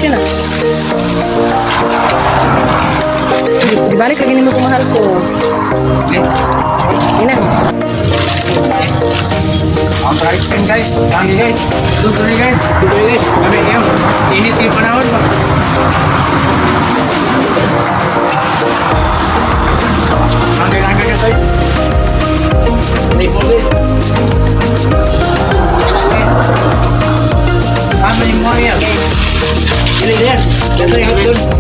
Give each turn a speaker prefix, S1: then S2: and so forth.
S1: yun ah. Di balik lagi mo kumahal ko. Ina.
S2: Ang price pen guys. Tangi guys. Tuloy guys. Tuloy guys. Kami kayo. Init yung panahon ba? Angay-angay ka tayo. Stay for this. Ano yung mga yan? Ini dia. Ito yung hotdog.